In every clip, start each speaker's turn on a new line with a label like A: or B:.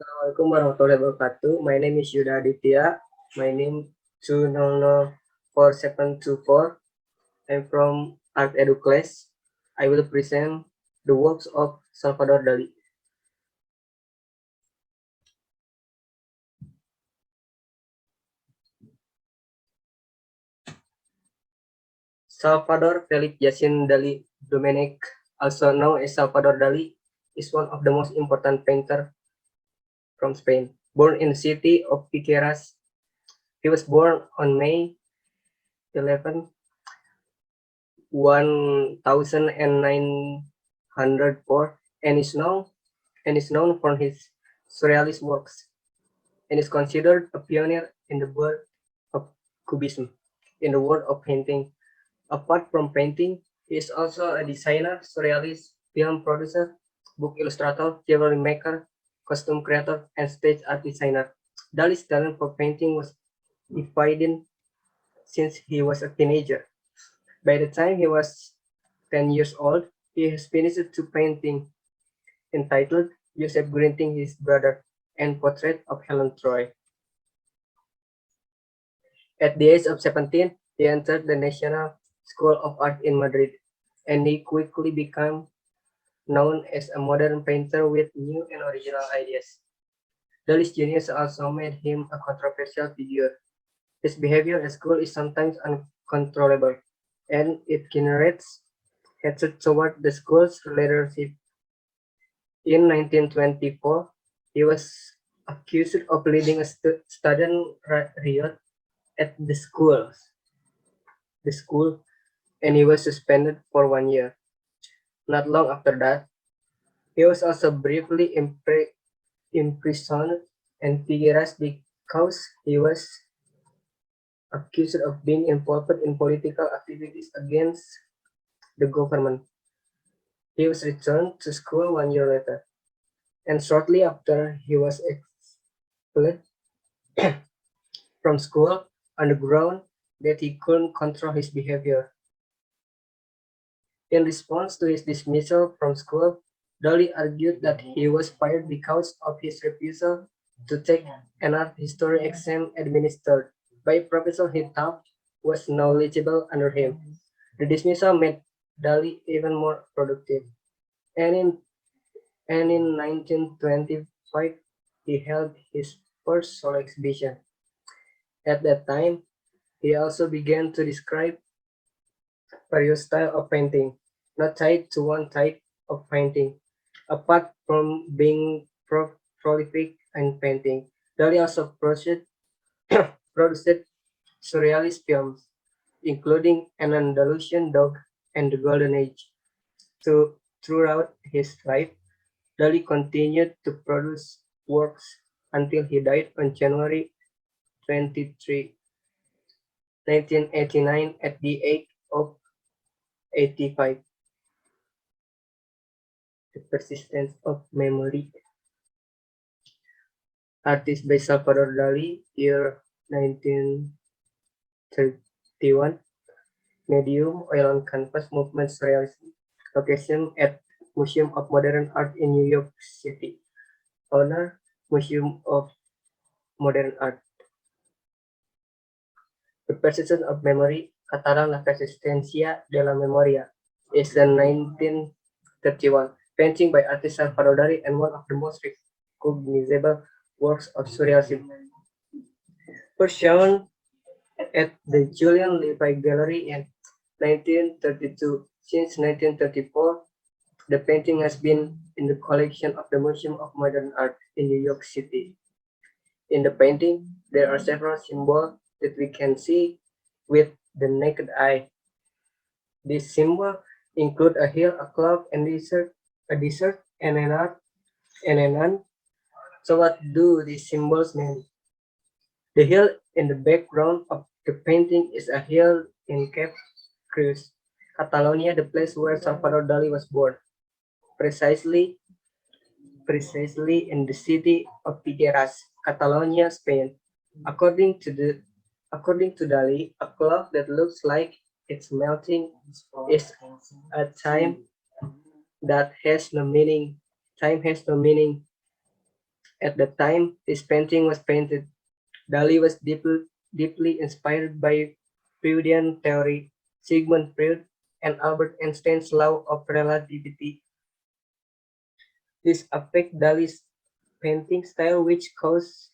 A: Assalamualaikum warahmatullahi wabarakatuh. My name is Yudha Aditya. My name 2004724. I'm from Art Edu class. I will present the works of Salvador Dali. Salvador Felix Yasin Dali Dominic, also known as Salvador Dali, is one of the most important painters from Spain. Born in the city of Figueras, he was born on May 11, 1904, and is known for his surrealist works, and is considered a pioneer in the world of Cubism, in the world of painting. Apart from painting, he is also a designer, surrealist, film producer, book illustrator, jewelry maker, costume creator, and stage art designer. Dali's talent for painting was evident since he was a teenager. By the time he was 10 years old, he has finished two paintings entitled Joseph Greeting His Brother and Portrait of Helen Troy. At the age of 17, he entered the National School of Art in Madrid, and he quickly became known as a modern painter with new and original ideas. Dali's genius also made him a controversial figure. His behavior at school is sometimes uncontrollable, and it generates hatred toward the school's leadership. In 1924, he was accused of leading a student riot at the school, and he was suspended for 1 year. Not long after that, he was also briefly imprisoned and Figueras because he was accused of being involved in political activities against the government. He was returned to school 1 year later, and shortly after he was expelled from school on the ground that he couldn't control his behavior. In response to his dismissal from school, Dalí argued that he was fired because of his refusal to take an art history exam administered by a professor he thought was knowledgeable under him. The dismissal made Dalí even more productive, and in 1925 he held his first solo exhibition. At that time, he also began to describe various styles of painting, not tied to one type of painting. Apart from being prolific in painting, Dali also produced surrealist films, including An Andalusian Dog and The Golden Age. Throughout his life, Dali continued to produce works until he died on January 23, 1989, at the age of 85. The persistence of memory. Artist by Salvador Dali, year 1931. Medium, oil on canvas, movement surrealism. Location at Museum of Modern Art in New York City. Owner, Museum of Modern Art. The persistence of memory, Catalan La Persistencia de la Memoria, is a 1931 painting by artist Salvador Dali and one of the most recognizable works of surrealism. First shown at the Julian Levi Gallery in 1932. Since 1934, the painting has been in the collection of the Museum of Modern Art in New York City. In the painting, there are several symbols that we can see with the naked eye. These symbols include a hill, a cloud, and a desert, and an art, and an nun. So what do these symbols mean? The hill in the background of the painting is a hill in Cape Cruz, Catalonia, the place where Salvador Dali was born, precisely in the city of Figueras, Catalonia, Spain. According to Dali, a cloud that looks like it's melting is a time that has no meaning. Time has no meaning. At the time this painting was painted, Dali was deeply inspired by Freudian theory, Sigmund Freud, and Albert Einstein's law of relativity. This affected Dali's painting style, which caused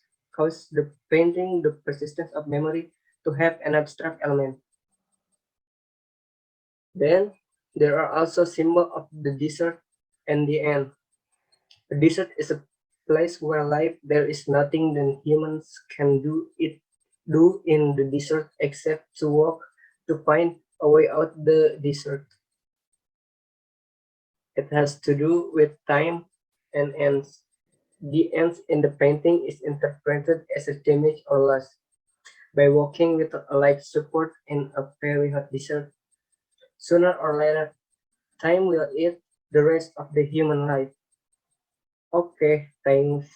A: the painting the persistence of memory to have an abstract element. Then there are also symbols of the desert and the end. The desert is a place where life there is nothing that humans can do in the desert except to walk to find a way out the desert. It has to do with time and ends. The ends in the painting is interpreted as a damage or loss. By walking with a life support in a very hot desert, sooner or later, time will eat the rest of the human life. Okay, thanks.